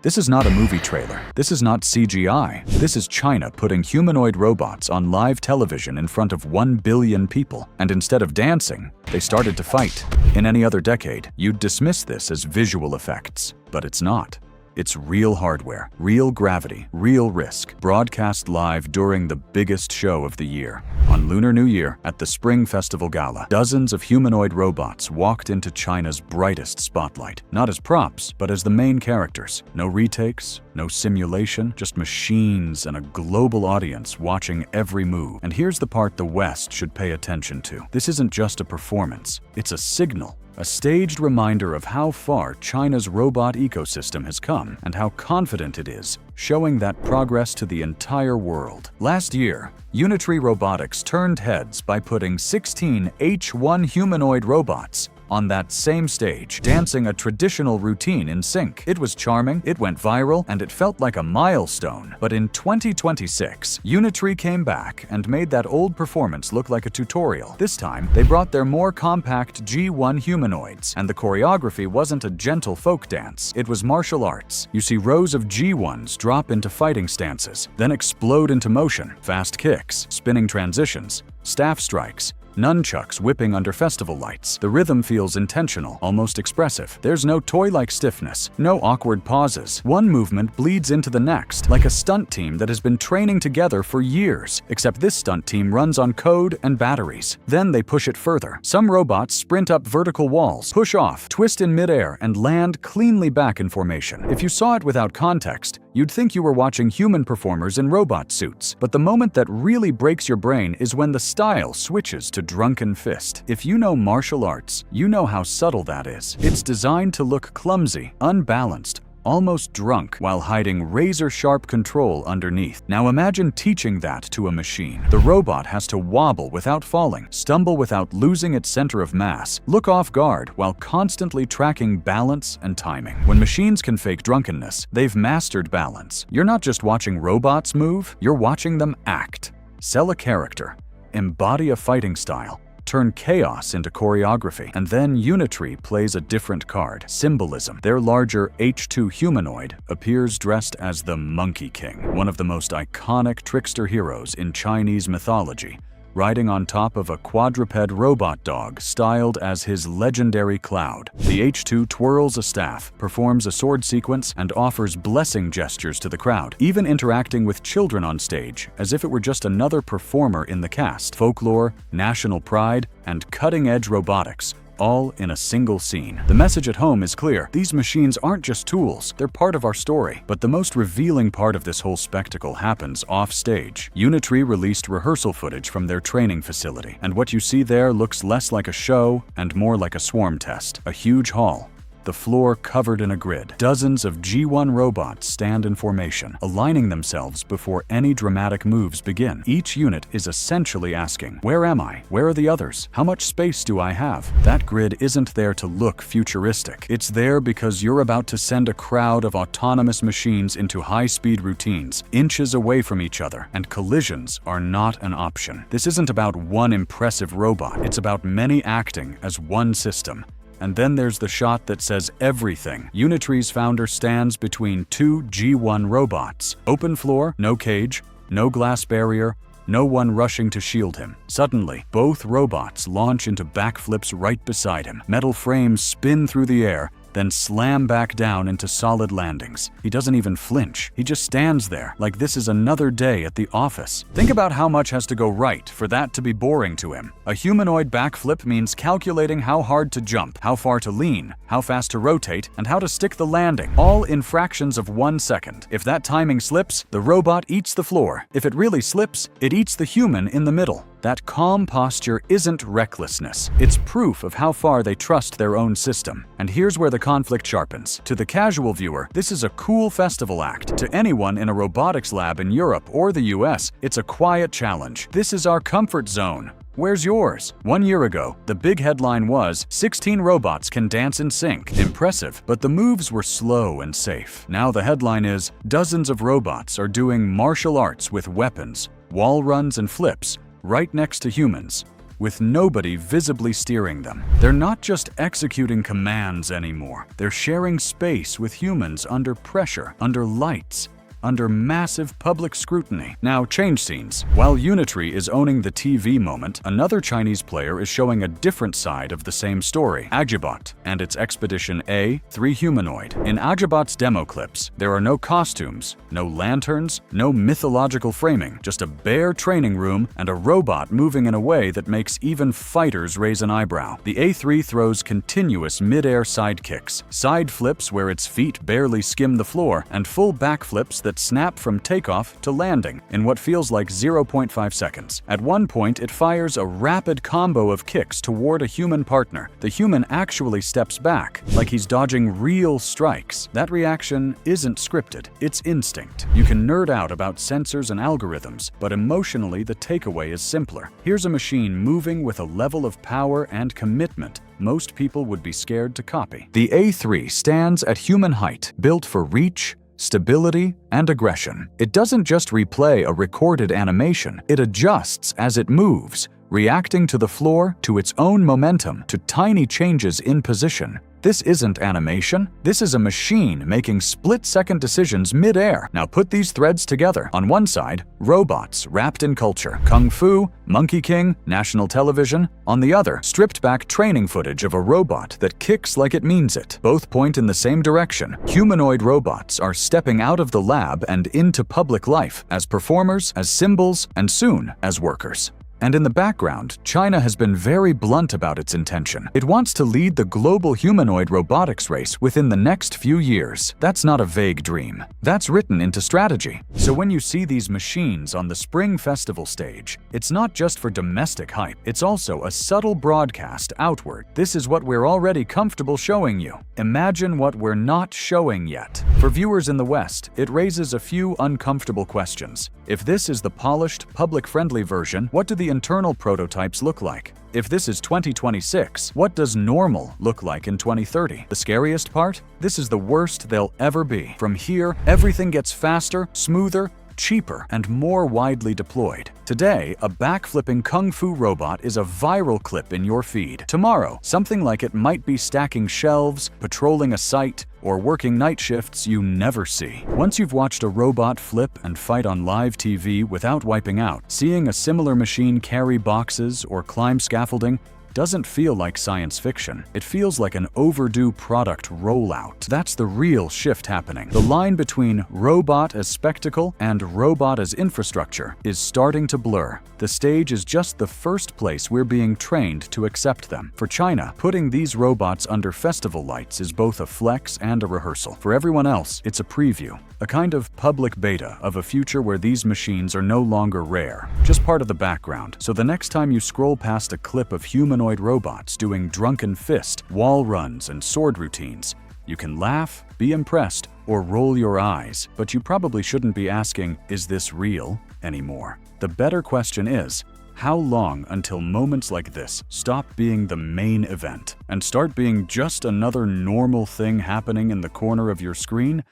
This is not a movie trailer. This is not CGI. This is China putting humanoid robots on live television in front of 1 billion people. And instead of dancing, they started to fight. In any other decade, you'd dismiss this as visual effects, but it's not. It's real hardware, real gravity, real risk, broadcast live during the biggest show of the year. On Lunar New Year, at the Spring Festival Gala, dozens of humanoid robots walked into China's brightest spotlight. Not as props, but as the main characters. No retakes, no simulation, just machines and a global audience watching every move. And here's the part the West should pay attention to. This isn't just a performance, it's a signal. A staged reminder of how far China's robot ecosystem has come and how confident it is, showing that progress to the entire world. Last year, Unitree Robotics turned heads by putting 16 H1 humanoid robots on that same stage, dancing a traditional routine in sync. It was charming, it went viral, and it felt like a milestone. But in 2026, Unitree came back and made that old performance look like a tutorial. This time, they brought their more compact G1 humanoids, and the choreography wasn't a gentle folk dance. It was martial arts. You see rows of G1s drop into fighting stances, then explode into motion, fast kicks, spinning transitions, staff strikes, Nunchucks whipping under festival lights. The rhythm feels intentional, almost expressive. There's no toy-like stiffness, no awkward pauses. One movement bleeds into the next, like a stunt team that has been training together for years, except this stunt team runs on code and batteries. Then they push it further. Some robots sprint up vertical walls, push off, twist in midair, and land cleanly back in formation. If you saw it without context, you'd think you were watching human performers in robot suits. But the moment that really breaks your brain is when the style switches to Drunken Fist. If you know martial arts, you know how subtle that is. It's designed to look clumsy, unbalanced, almost drunk, while hiding razor-sharp control underneath. Now imagine teaching that to a machine. The robot has to wobble without falling, stumble without losing its center of mass, look off guard while constantly tracking balance and timing. When machines can fake drunkenness, they've mastered balance. You're not just watching robots move, you're watching them act, sell a character, embody a fighting style, turn chaos into choreography. And then Unitree plays a different card, Symbolism. Their larger H2 humanoid appears dressed as the Monkey King, one of the most iconic trickster heroes in Chinese mythology, riding on top of a quadruped robot dog styled as his legendary Cloud. The H2 twirls a staff, performs a sword sequence, and offers blessing gestures to the crowd, even interacting with children on stage as if it were just another performer in the cast. Folklore, national pride, and cutting-edge robotics, all in a single scene. The message at home is clear. These machines aren't just tools, they're part of our story. But the most revealing part of this whole spectacle happens off-stage. Unitree released rehearsal footage from their training facility, and what you see there looks less like a show and more like a swarm test. A huge hall, the floor covered in a grid. Dozens of G1 robots stand in formation, aligning themselves before any dramatic moves begin. Each unit is essentially asking, where am I? Where are the others? How much space do I have? That grid isn't there to look futuristic. It's there because you're about to send a crowd of autonomous machines into high-speed routines, inches away from each other, and collisions are not an option. This isn't about one impressive robot. It's about many acting as one system. And then there's the shot that says everything. Unitree's founder stands between two G1 robots. Open floor, no cage, no glass barrier, no one rushing to shield him. Suddenly, both robots launch into backflips right beside him. Metal frames spin through the air, then slam back down into solid landings. He doesn't even flinch. He just stands there, like this is another day at the office. Think about how much has to go right for that to be boring to him. A humanoid backflip means calculating how hard to jump, how far to lean, how fast to rotate, and how to stick the landing, all in fractions of 1 second. If that timing slips, the robot eats the floor. If it really slips, it eats the human in the middle. That calm posture isn't recklessness. It's proof of how far they trust their own system. And here's where the conflict sharpens. To the casual viewer, this is a cool festival act. To anyone in a robotics lab in Europe or the US, it's a quiet challenge. This is our comfort zone. Where's yours? 1 year ago, the big headline was, 16 robots can dance in sync. Impressive, but the moves were slow and safe. Now the headline is, dozens of robots are doing martial arts with weapons, wall runs and flips, right next to humans. with nobody visibly steering them. They're not just executing commands anymore. They're sharing space with humans under pressure, under lights, under massive public scrutiny. Now, change scenes. While Unitree is owning the TV moment, another Chinese player is showing a different side of the same story, Agibot and its Expedition A3 humanoid. In Agibot's demo clips, there are no costumes, no lanterns, no mythological framing, just a bare training room and a robot moving in a way that makes even fighters raise an eyebrow. The A3 throws continuous mid-air side kicks, side flips where its feet barely skim the floor, and full backflips that snap from takeoff to landing in what feels like 0.5 seconds. At one point, it fires a rapid combo of kicks toward a human partner. The human actually steps back, like he's dodging real strikes. That reaction isn't scripted, it's instinct. You can nerd out about sensors and algorithms, but emotionally the takeaway is simpler. Here's a machine moving with a level of power and commitment most people would be scared to copy. The A3 stands at human height, built for reach, stability, and aggression. It doesn't just replay a recorded animation, it adjusts as it moves, reacting to the floor, to its own momentum, to tiny changes in position. This isn't animation, this is a machine making split-second decisions mid-air. Now put these threads together. On one side, robots wrapped in culture, Kung Fu, Monkey King, national television. On the other, stripped-back training footage of a robot that kicks like it means it. Both point in the same direction. Humanoid robots are stepping out of the lab and into public life, as performers, as symbols, and soon as workers. And in the background, China has been very blunt about its intention. It wants to lead the global humanoid robotics race within the next few years. That's not a vague dream. That's written into strategy. So when you see these machines on the Spring Festival stage, it's not just for domestic hype. It's also a subtle broadcast outward. This is what we're already comfortable showing you. Imagine what we're not showing yet. For viewers in the West, it raises a few uncomfortable questions. If this is the polished, public-friendly version, what do the internal prototypes look like? If this is 2026, what does normal look like in 2030? The scariest part? This is the worst they'll ever be. From here, everything gets faster, smoother, cheaper, and more widely deployed. Today, a backflipping kung fu robot is a viral clip in your feed. Tomorrow, something like it might be stacking shelves, patrolling a site, or working night shifts you never see. Once you've watched a robot flip and fight on live TV without wiping out, seeing a similar machine carry boxes or climb scaffolding doesn't feel like science fiction. It feels like an overdue product rollout. That's the real shift happening. The line between robot as spectacle and robot as infrastructure is starting to blur. The stage is just the first place we're being trained to accept them. For China, putting these robots under festival lights is both a flex and a rehearsal. For everyone else, it's a preview, a kind of public beta of a future where these machines are no longer rare, just part of the background. So the next time you scroll past a clip of humanoid robots doing Drunken Fist, wall runs, and sword routines, you can laugh, be impressed, or roll your eyes, but you probably shouldn't be asking, is this real, anymore. The better question is, how long until moments like this stop being the main event and start being just another normal thing happening in the corner of your screen?